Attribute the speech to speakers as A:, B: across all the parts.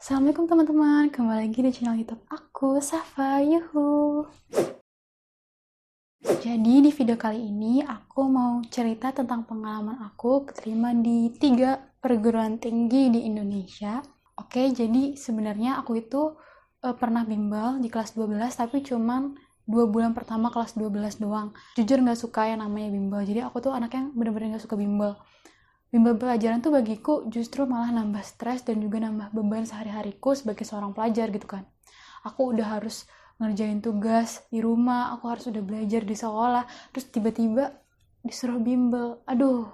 A: Assalamualaikum teman-teman, kembali lagi di channel YouTube aku, Safa, yuhu. Jadi di video kali ini aku mau cerita tentang pengalaman aku keterima di 3 perguruan tinggi di Indonesia. Oke, jadi sebenarnya aku itu pernah bimbel di kelas 12 tapi cuman 2 bulan pertama kelas 12 doang. Jujur gak suka yang namanya bimbel, jadi aku tuh anak yang bener-bener gak suka bimbel. Bimbel pelajaran tuh bagiku justru malah nambah stres dan juga nambah beban sehari-hariku sebagai seorang pelajar gitu kan. Aku udah harus ngerjain tugas di rumah, aku harus udah belajar di sekolah, terus tiba-tiba disuruh bimbel. Aduh,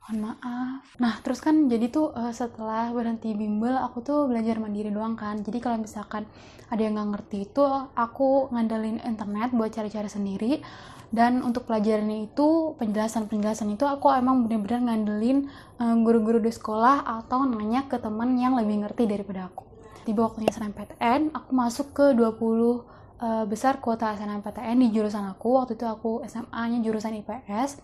A: mohon maaf. Nah, terus kan jadi tuh setelah berhenti bimbel, aku tuh belajar mandiri doang kan. Jadi kalau misalkan ada yang nggak ngerti itu, aku ngandelin internet buat cari-cari sendiri. Dan untuk pelajarannya itu, penjelasan itu aku emang bener-bener ngandelin guru-guru di sekolah atau nanya ke teman yang lebih ngerti daripada aku. Tiba waktunya SNMPTN, aku masuk ke 20 besar kuota SNMPTN di jurusan aku. Waktu itu aku SMA-nya jurusan IPS.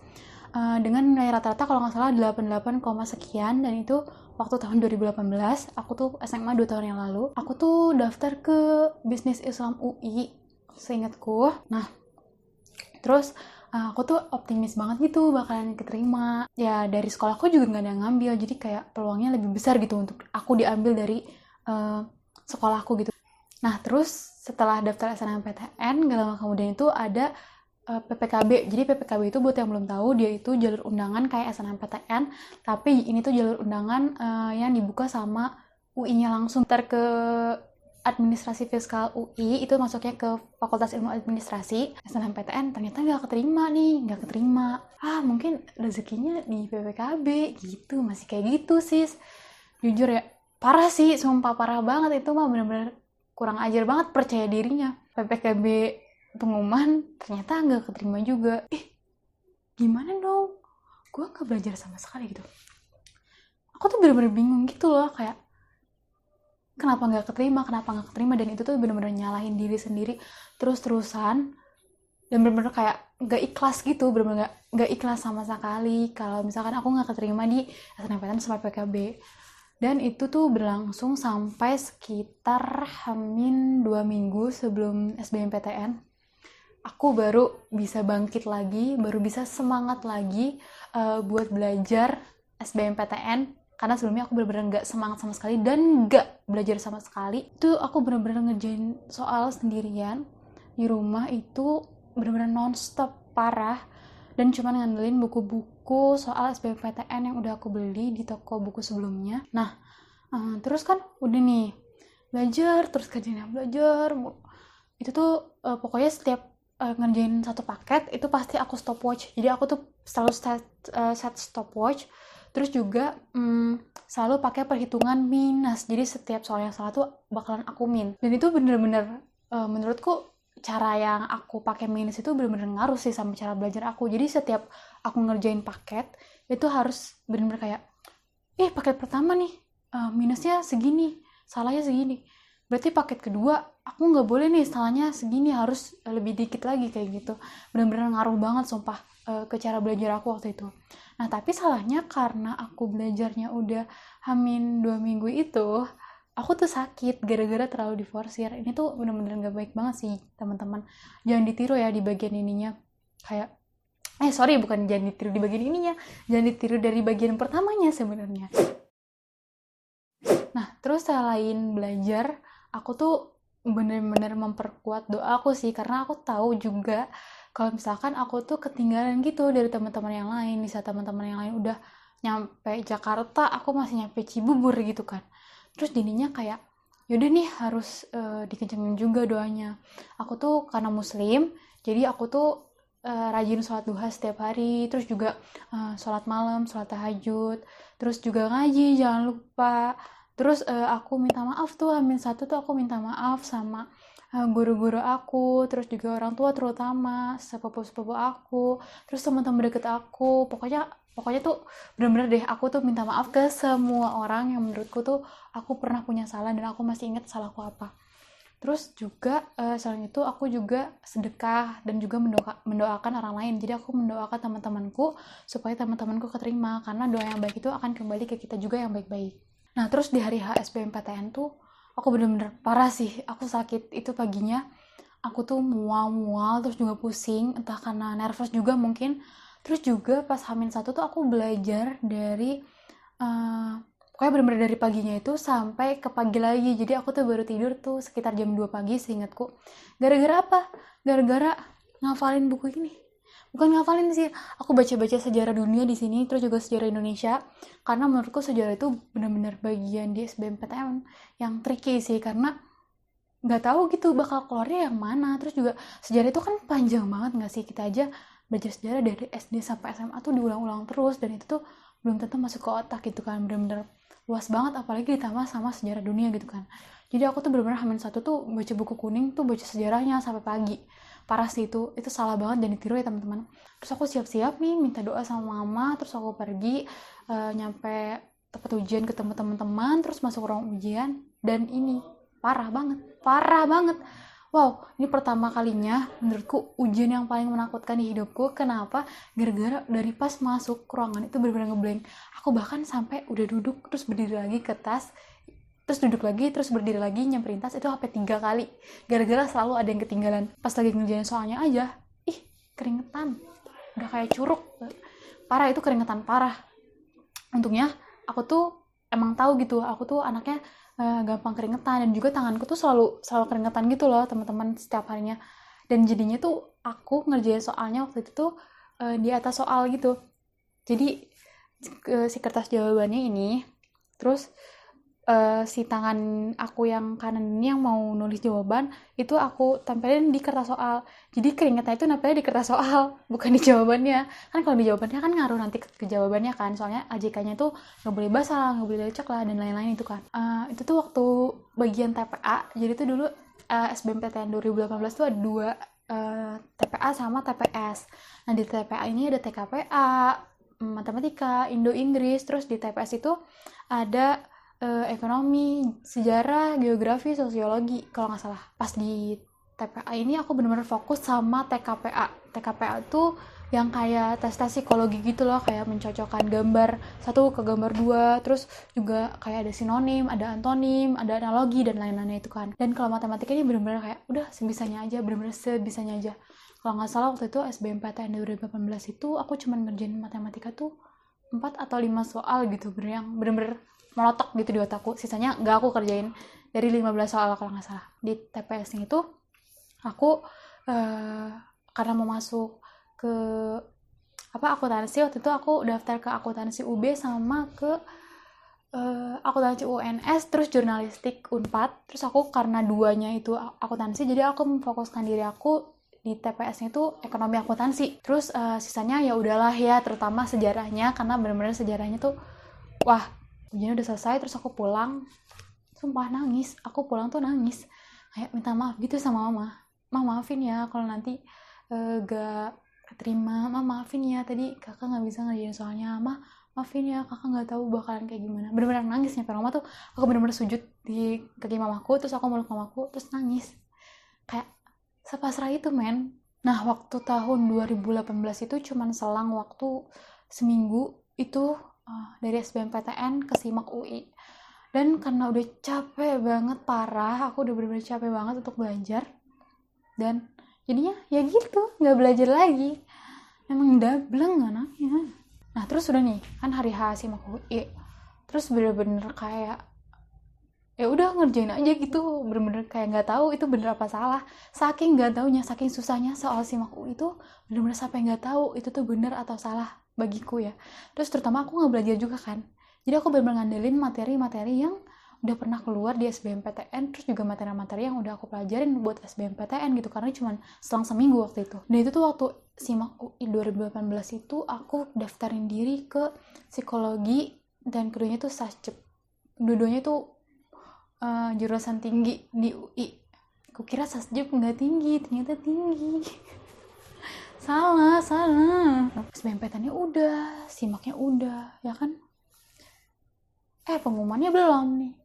A: Dengan nilai rata-rata kalau nggak salah 88, sekian, dan itu waktu tahun 2018. Aku tuh SMA 2 tahun yang lalu. Aku tuh daftar ke Bisnis Islam UI, seingatku. Nah, terus aku tuh optimis banget gitu bakalan keterima. Ya dari sekolahku juga nggak ada yang ngambil, jadi kayak peluangnya lebih besar gitu untuk aku diambil dari sekolahku gitu. Nah terus setelah daftar SNMPTN, gak lama kemudian itu ada PPKB. Jadi PPKB itu buat yang belum tahu, dia itu jalur undangan kayak SNMPTN, tapi ini tuh jalur undangan yang dibuka sama UI-nya langsung. Ntar ke administrasi fiskal UI itu masuknya ke Fakultas Ilmu Administrasi. SNMPTN ternyata nggak keterima. Mungkin rezekinya di PPKB gitu, masih kayak gitu sis. Jujur ya, parah sih, sumpah parah banget. Itu mah bener-bener kurang ajar banget percaya dirinya. PPKB pengumuman ternyata nggak keterima juga. Gimana dong? Gue nggak belajar sama sekali gitu. Aku tuh bener-bener bingung gitu loh, kayak kenapa nggak keterima, dan itu tuh bener-bener nyalahin diri sendiri terus-terusan, dan bener-bener kayak nggak ikhlas gitu, bener-bener nggak ikhlas sama sekali kalau misalkan aku nggak keterima di SNMPTN sama PKB. Dan itu tuh berlangsung sampai sekitar hamin 2 minggu sebelum SBMPTN. Aku baru bisa bangkit lagi, baru bisa semangat lagi buat belajar SBMPTN. Karena sebelumnya aku bener-bener gak semangat sama sekali dan gak belajar sama sekali. Itu aku bener-bener ngerjain soal sendirian di rumah, itu bener-bener non-stop parah. Dan cuma ngandelin buku-buku soal SBMPTN yang udah aku beli di toko buku sebelumnya. Nah, terus kan udah nih belajar, terus kerjanya belajar. Itu tuh pokoknya setiap ngerjain satu paket itu pasti aku stopwatch. Jadi aku tuh selalu set stopwatch. Terus juga selalu pakai perhitungan minus. Jadi setiap soal yang salah tuh bakalan aku min. Dan itu bener-bener menurutku cara yang aku pakai minus itu bener-bener ngaruh sih sama cara belajar aku. Jadi setiap aku ngerjain paket itu harus bener-bener kayak paket pertama nih minusnya segini, salahnya segini. Berarti paket kedua aku nggak boleh nih salahnya segini, harus lebih dikit lagi kayak gitu. Bener-bener ngaruh banget sumpah ke cara belajar aku waktu itu. Nah tapi salahnya karena aku belajarnya udah hamin 2 minggu itu, aku tuh sakit gara-gara terlalu diforsir. Ini tuh bener-bener gak baik banget sih teman-teman. Jangan ditiru ya di bagian ininya. Kayak bukan jangan ditiru di bagian ininya, jangan ditiru dari bagian pertamanya sebenarnya. Nah terus selain belajar, aku tuh bener-bener memperkuat doa aku sih, karena aku tahu juga kalau misalkan aku tuh ketinggalan gitu dari teman-teman yang lain. Di saat teman-teman yang lain udah nyampe Jakarta, aku masih nyampe Cibubur gitu kan. Terus jadinya kayak yaudah nih harus dikencengin juga doanya. Aku tuh karena muslim, jadi aku tuh rajin sholat duha setiap hari. Terus juga sholat malam, sholat tahajud. Terus juga ngaji, jangan lupa. Terus aku minta maaf tuh, hamin 1 tuh aku minta maaf sama guru-guru aku, terus juga orang tua terutama, sepupu-sepupu aku, terus teman-teman deket aku. Pokoknya tuh bener-bener deh, aku tuh minta maaf ke semua orang yang menurutku tuh aku pernah punya salah dan aku masih inget salahku apa. Terus juga selain itu aku juga sedekah dan juga mendoakan orang lain. Jadi aku mendoakan teman-temanku supaya teman-temanku keterima, karena doa yang baik itu akan kembali ke kita juga yang baik-baik. Nah terus di hari SBMPTN tuh aku bener-bener parah sih, aku sakit itu paginya, aku tuh mual-mual, terus juga pusing, entah karena nervous juga mungkin. Terus juga pas H-1 tuh aku belajar dari pokoknya bener-bener dari paginya itu sampai ke pagi lagi. Jadi aku tuh baru tidur tuh sekitar jam 2 pagi seingatku. Gara-gara apa? Gara-gara ngafalin buku ini. Bukan ngafalin sih, aku baca-baca sejarah dunia di sini, terus juga sejarah Indonesia. Karena menurutku sejarah itu benar-benar bagian di SBMPTN yang tricky sih, karena nggak tahu gitu bakal keluarnya yang mana. Terus juga sejarah itu kan panjang banget nggak sih, kita aja belajar sejarah dari SD sampai SMA tuh diulang-ulang terus, dan itu tuh belum tentu masuk ke otak gitu kan, benar-benar luas banget, apalagi ditambah sama sejarah dunia gitu kan. Jadi aku tuh benar-benar H-1 tuh baca buku kuning tuh, baca sejarahnya sampai pagi. Parah sih itu salah banget dan ditiru ya teman-teman. Terus aku siap-siap nih minta doa sama mama, terus aku pergi nyampe tempat ujian, ketemu teman-teman, terus masuk ruang ujian, dan ini parah banget. Wow, ini pertama kalinya menurutku ujian yang paling menakutkan di hidupku. Kenapa? Gara-gara dari pas masuk ke ruangan itu benar-benar ngeblank. Aku bahkan sampai udah duduk terus berdiri lagi ke tas, terus duduk lagi, terus berdiri lagi, nyamperin tas, itu sampai 3 kali. Gara-gara selalu ada yang ketinggalan. Pas lagi ngerjain soalnya aja, keringetan. Udah kayak curug. Parah, itu keringetan parah. Untungnya aku tuh emang tahu gitu, aku tuh anaknya gampang keringetan, dan juga tanganku tuh selalu keringetan gitu loh teman-teman setiap harinya. Dan jadinya tuh aku ngerjain soalnya waktu itu tuh di atas soal gitu. Jadi si kertas jawabannya ini, terus si tangan aku yang kanan ini yang mau nulis jawaban itu aku tempelin di kertas soal. Jadi keringetnya itu nempelnya di kertas soal, bukan di jawabannya. Kan kalau di jawabannya kan ngaruh nanti ke jawabannya kan, soalnya AJK-nya tuh nggak boleh basah, nggak boleh lecek lah, dan lain-lain itu kan. Itu tuh waktu bagian TPA. Jadi tuh dulu SBMPTN 2018 tuh ada 2 TPA sama TPS. Nah di TPA ini ada TKPA, matematika, Indo-Inggris, terus di TPS itu ada ekonomi, sejarah, geografi, sosiologi kalau nggak salah. Pas di TPA ini aku benar-benar fokus sama TKPA. TKPA tuh yang kayak tes-tes psikologi gitu loh, kayak mencocokkan gambar satu ke gambar 2, terus juga kayak ada sinonim, ada antonim, ada analogi, dan lain-lainnya itu kan. Dan kalau matematika ini benar-benar kayak udah sebisanya aja, benar-benar sebisanya aja. Kalau nggak salah waktu itu SBMPTN 2018 itu aku cuma ngerjain matematika tuh 4 atau 5 soal gitu, bener-bener melotok gitu di otakku. Sisanya nggak aku kerjain, dari 15 soal kalau nggak salah. Di TPS itu aku karena mau masuk ke akuntansi, waktu itu aku daftar ke akuntansi UB sama ke akuntansi UNS, terus jurnalistik Unpad. Terus aku karena duanya itu akuntansi, jadi aku memfokuskan diri aku di TPS-nya itu ekonomi akuntansi. Terus sisanya ya udahlah ya, terutama sejarahnya, karena benar-benar sejarahnya tuh wah, ujiannya udah selesai. Terus aku pulang, sumpah nangis. Aku pulang tuh nangis, kayak minta maaf gitu sama mama. Maafin ya kalau nanti gak keterima. Maafin ya tadi kakak gak bisa ngerjain soalnya. Maafin ya kakak gak tahu bakalan kayak gimana. Bener-bener nangis nyampe rumah tuh aku bener-bener sujud di kaki mamaku, terus aku meluk mamaku, terus nangis. Kayak sepasrah itu men. Nah waktu tahun 2018 itu cuman selang waktu seminggu itu dari SBMPTN ke SIMAK UI. Dan karena udah capek banget parah, aku udah bener-bener capek banget untuk belajar, dan jadinya ya gitu, nggak belajar lagi, emang dableng anaknya. Nah terus udah nih kan hari H SIMAK UI, terus bener-bener kayak ya udah ngerjain aja gitu, bener-bener kayak nggak tahu itu bener apa salah. Saking nggak taunya, saking susahnya soal SIMAK UI itu, bener-bener sampai nggak tahu itu tuh bener atau salah bagiku ya. Terus terutama aku nggak belajar juga kan, jadi aku bener-bener ngandelin materi-materi yang udah pernah keluar di SBMPTN, terus juga materi-materi yang udah aku pelajarin buat SBMPTN gitu, karena cuma selang seminggu waktu itu. Dan itu tuh waktu SIMAK UI 2018 itu aku daftarin diri ke psikologi, dan keduanya tuh SASCEP. Dua-duanya tuh jurusan tinggi di UI. Aku kira SASCEP nggak tinggi, ternyata tinggi. salah SBMPTN-nya udah, SIMAK-nya udah, ya kan. Pengumumannya belum,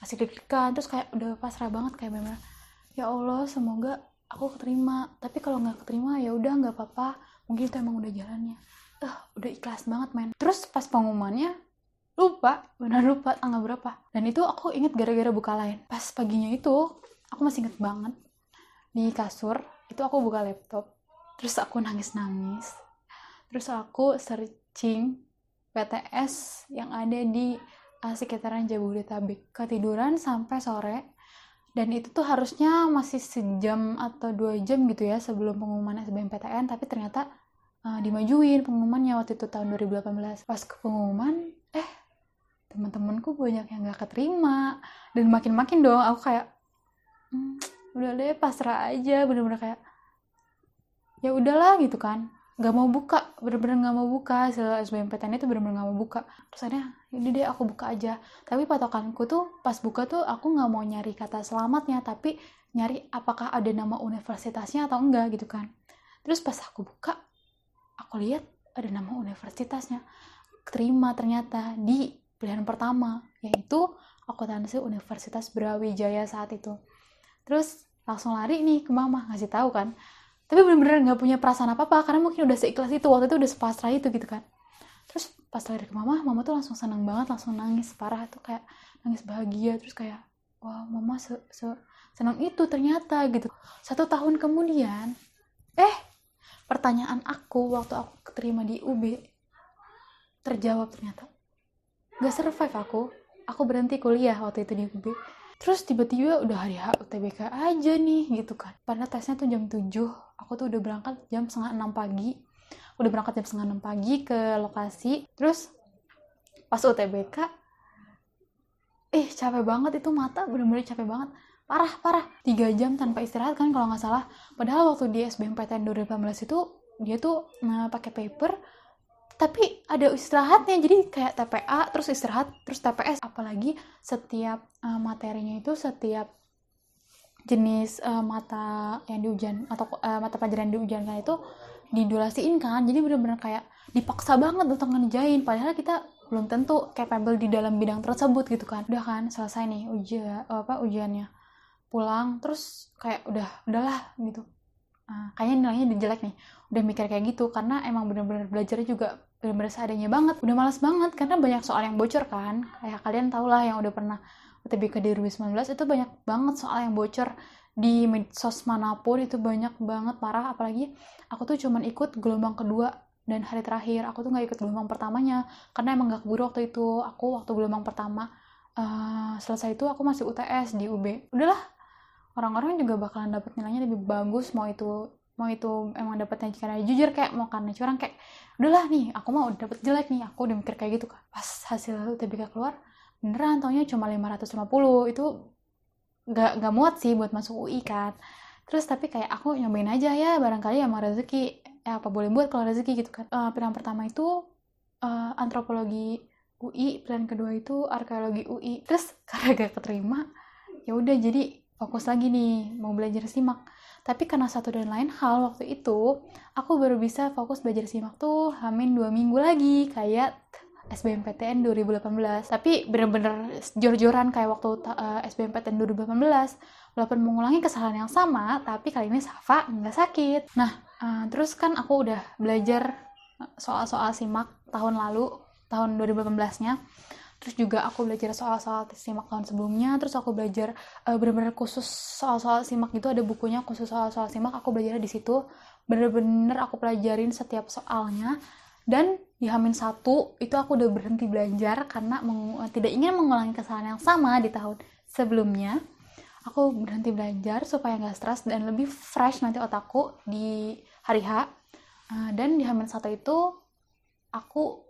A: masih deg-degan. Terus kayak udah pasrah banget, kayak bener, ya Allah semoga aku keterima, tapi kalau nggak keterima ya udah nggak apa-apa, mungkin itu emang udah jalannya. Udah ikhlas banget men. Terus pas pengumumannya benar lupa tanggal berapa. Dan itu aku inget gara-gara buka line. Pas paginya itu aku masih inget banget, di kasur itu aku buka laptop, terus aku nangis-nangis, terus aku searching PTS yang ada di sekitaran Jabodetabek, ketiduran sampai sore. Dan itu tuh harusnya masih sejam atau 2 jam gitu ya sebelum pengumuman SBMPTN, tapi ternyata dimajuin pengumumannya waktu itu tahun 2018. Pas ke pengumuman, teman-temanku banyak yang gak keterima, dan makin-makin dong aku kayak udah deh pasrah aja, bener-bener kayak ya udahlah gitu kan, nggak mau buka, bener-bener nggak mau buka hasil SBMPTN itu, bener-bener nggak mau buka. Terus akhirnya ini deh aku buka aja, tapi patokanku tuh pas buka tuh aku nggak mau nyari kata selamatnya, tapi nyari apakah ada nama universitasnya atau enggak gitu kan. Terus pas aku buka, aku lihat ada nama universitasnya, terima ternyata di pilihan pertama, yaitu akuntansi Universitas Brawijaya saat itu. Terus langsung lari nih ke mama, ngasih tahu kan, tapi bener-bener nggak punya perasaan apa-apa, karena mungkin udah seikhlas itu, waktu itu udah sepasrah itu gitu kan. Terus pas lari ke mama tuh langsung senang banget, langsung nangis parah tuh, kayak nangis bahagia. Terus kayak wah, mama senang itu ternyata gitu. 1 tahun kemudian, pertanyaan aku waktu aku keterima di UB terjawab ternyata. Gak survive aku berhenti kuliah waktu itu di UB. Terus tiba-tiba udah hari UTBK aja nih gitu kan. Padahal tesnya tuh jam 7, aku tuh udah berangkat jam 5:30 pagi. Udah berangkat jam 5:30 pagi ke lokasi. Terus pas UTBK, capek banget itu, mata bener-bener capek banget. Parah. 3 jam tanpa istirahat kan kalau nggak salah. Padahal waktu di SBMPTN 2018 itu, dia tuh pakai paper, tapi ada istirahatnya, jadi kayak TPA terus istirahat terus TPS. Apalagi setiap materinya itu, setiap jenis mata yang diujian atau mata pelajaran yang diujiankan itu didurasiin kan, jadi benar-benar kayak dipaksa banget untuk ngerjain, padahal kita belum tentu capable di dalam bidang tersebut gitu kan. Udah kan selesai nih ujiannya, pulang terus kayak udahlah gitu. Kayaknya nilainya jelek nih, udah mikir kayak gitu, karena emang bener-bener belajarnya juga bener-bener seadanya banget, udah malas banget karena banyak soal yang bocor kan. Kayak kalian tau lah yang udah pernah UTBK 2019, itu banyak banget soal yang bocor di medsos manapun, itu banyak banget, parah. Apalagi aku tuh cuman ikut gelombang kedua dan hari terakhir, aku tuh gak ikut gelombang pertamanya karena emang gak keburu waktu itu. Aku waktu gelombang pertama selesai itu aku masih UTS di UB. Udahlah, orang-orang juga bakalan dapat nilainya lebih bagus, mau itu emang dapatnya karena jujur, kayak mau karena curang, kayak udahlah nih aku mau dapet jelek nih, aku udah mikir kayak gitu kan. Pas hasil UTBK keluar, beneran taunya cuma 550, itu gak muat sih buat masuk UI kan. Terus tapi kayak aku nyobain aja ya, barangkali emang rezeki, apa boleh buat kalau rezeki gitu kan. Pilihan pertama itu antropologi UI, pilihan kedua itu arkeologi UI. Terus karena gak keterima, ya udah jadi fokus lagi nih mau belajar simak. Tapi karena satu dan lain hal, waktu itu aku baru bisa fokus belajar simak tuh hamin 2 minggu lagi kayak SBMPTN 2018. Tapi bener-bener jor-joran kayak waktu SBMPTN 2018, walaupun mengulangi kesalahan yang sama, tapi kali ini Safa nggak sakit. Nah, terus kan aku udah belajar soal-soal simak tahun lalu, tahun 2018-nya. Terus juga aku belajar soal-soal simak tahun sebelumnya. Terus aku belajar bener-bener khusus soal-soal simak gitu, ada bukunya khusus soal-soal simak, aku belajar di situ. Bener-bener aku pelajarin setiap soalnya. Dan di Hamin 1 itu aku udah berhenti belajar karena tidak ingin mengulangi kesalahan yang sama di tahun sebelumnya. Aku berhenti belajar supaya gak stres dan lebih fresh nanti otakku di hari H. Dan di Hamin 1 itu aku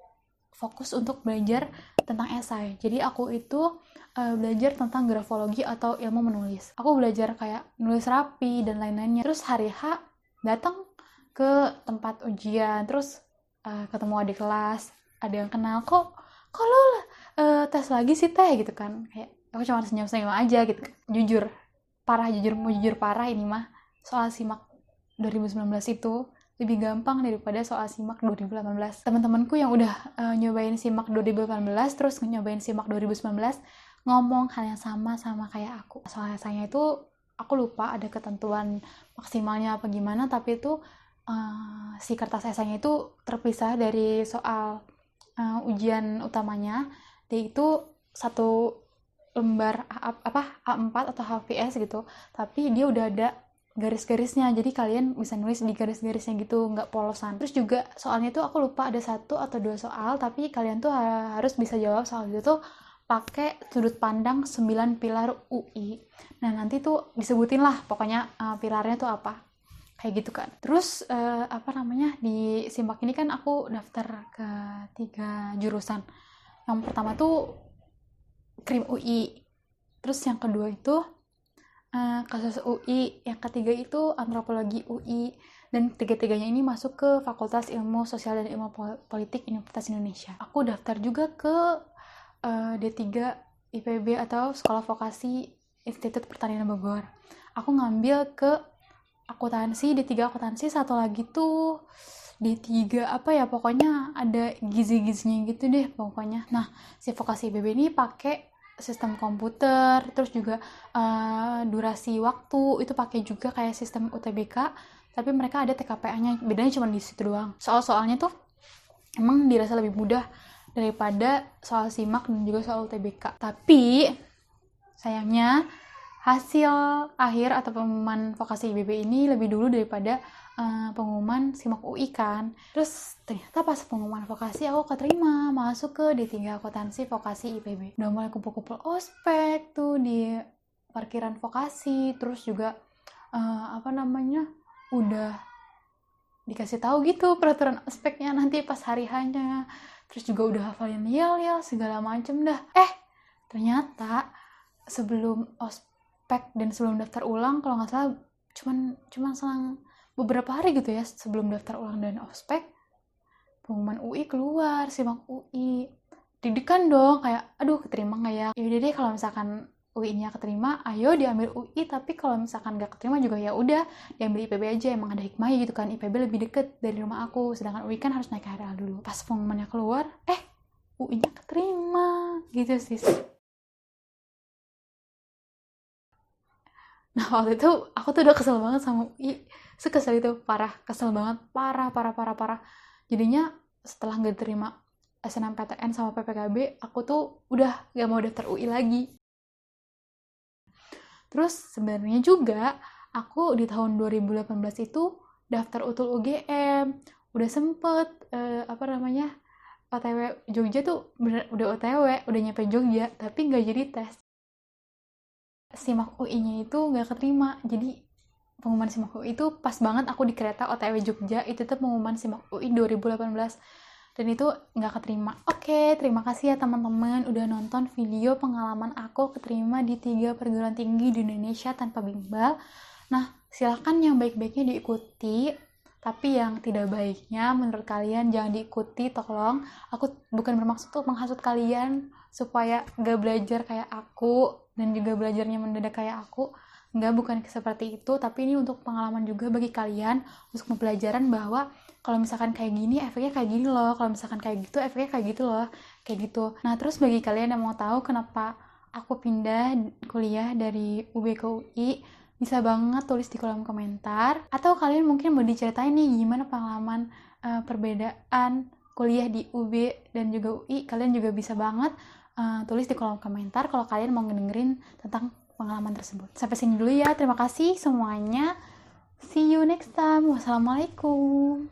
A: fokus untuk belajar tentang esai. Jadi aku itu belajar tentang grafologi atau ilmu menulis. Aku belajar kayak nulis rapi dan lain-lainnya. Terus hari H datang ke tempat ujian, terus ketemu adik kelas, ada yang kenal, kok lo tes lagi sih teh gitu kan. Kayak aku cuma senyum-senyum aja gitu. Jujur parah ini mah, soal simak 2019 itu lebih gampang daripada soal simak 2018. Teman-temanku yang udah nyobain simak 2018 terus nyobain simak 2019 ngomong hal yang sama kayak aku. Soal esainya itu aku lupa ada ketentuan maksimalnya apa gimana, tapi itu si kertas esainya itu terpisah dari soal ujian utamanya, Dia itu satu lembar A4 atau HVS gitu, tapi dia udah ada garis-garisnya, jadi kalian bisa nulis di garis-garisnya gitu, nggak polosan. Terus juga soalnya tuh aku lupa ada 1 atau 2 soal, tapi kalian tuh harus bisa jawab soal itu tuh pakai sudut pandang 9 pilar UI. Nah nanti tuh disebutin lah pokoknya pilarnya tuh apa, kayak gitu kan. Terus di Simak ini kan aku daftar ke 3 jurusan. Yang pertama tuh Krim UI, terus yang kedua itu kasus UI, yang ketiga itu antropologi UI, dan tiga-tiganya ini masuk ke Fakultas Ilmu Sosial dan Ilmu Politik Universitas Indonesia. Aku daftar juga ke D3 IPB atau Sekolah Vokasi Institut Pertanian Bogor. Aku ngambil ke akuntansi, D3 akuntansi, satu lagi tuh D3 apa ya, pokoknya ada gizi-gizinya gitu deh pokoknya. Nah, si vokasi IPB ini pakai sistem komputer, terus juga durasi waktu itu pakai juga kayak sistem UTBK, tapi mereka ada TKPA-nya, bedanya cuma di situ doang. Soal-soalnya tuh emang dirasa lebih mudah daripada soal SIMAK dan juga soal UTBK. Tapi sayangnya hasil akhir atau pengumuman vokasi IPB ini lebih dulu daripada pengumuman SIMAK UI kan. Terus ternyata pas pengumuman vokasi aku keterima masuk ke D3 akuntansi vokasi IPB. Udah mulai kumpul-kumpul ospek tuh di parkiran vokasi, terus juga udah dikasih tahu gitu peraturan ospeknya nanti pas hari hanya. Terus juga udah hafalin yel-yel segala macem dah. Ternyata sebelum ospek dan sebelum daftar ulang, kalau nggak salah cuman selang beberapa hari gitu ya sebelum daftar ulang dan ospek, pengumuman UI keluar, SIMAK UI. Deg-degan dong, kayak aduh keterima nggak ya? Yaudah deh, kalau misalkan UI-nya keterima, ayo diambil UI, tapi kalau misalkan nggak keterima juga ya udah diambil IPB aja, emang ada hikmahnya gitu kan, IPB lebih deket dari rumah aku, sedangkan UI kan harus naik KRL dulu. Pas pengumumannya keluar, UI-nya keterima gitu sih. Nah waktu itu aku tuh udah kesel banget sama UI, sekesel itu, kesel banget, parah. Jadinya setelah nggak terima SNMPTN sama PPKB, aku tuh udah gak mau daftar UI lagi. Terus sebenarnya juga aku di tahun 2018 itu daftar UTUL UGM, udah sempet OTW Jogja tuh udah OTW, udah nyampe Jogja, tapi nggak jadi tes. SIMAK UI-nya itu nggak keterima, jadi pengumuman SIMAK UI itu pas banget aku di kereta OTW Jogja, itu tuh pengumuman SIMAK UI 2018, dan itu nggak keterima. Oke, terima kasih ya teman-teman udah nonton video pengalaman aku keterima di 3 perguruan tinggi di Indonesia tanpa bimbel. Nah, silahkan yang baik-baiknya diikuti, tapi yang tidak baiknya menurut kalian jangan diikuti, tolong. Aku bukan bermaksud untuk menghasut kalian supaya gak belajar kayak aku dan juga belajarnya mendadak kayak aku. Enggak, bukan seperti itu, tapi ini untuk pengalaman juga bagi kalian, untuk pembelajaran bahwa kalau misalkan kayak gini efeknya kayak gini loh, kalau misalkan kayak gitu efeknya kayak gitu loh, kayak gitu. Nah terus bagi kalian yang mau tahu kenapa aku pindah kuliah dari UB ke UI, bisa banget tulis di kolom komentar, atau kalian mungkin mau diceritain nih gimana pengalaman perbedaan kuliah di UB dan juga UI, kalian juga bisa banget tulis di kolom komentar kalau kalian mau ngedengerin tentang pengalaman tersebut. Sampai sini dulu ya, terima kasih semuanya, see you next time, wassalamualaikum.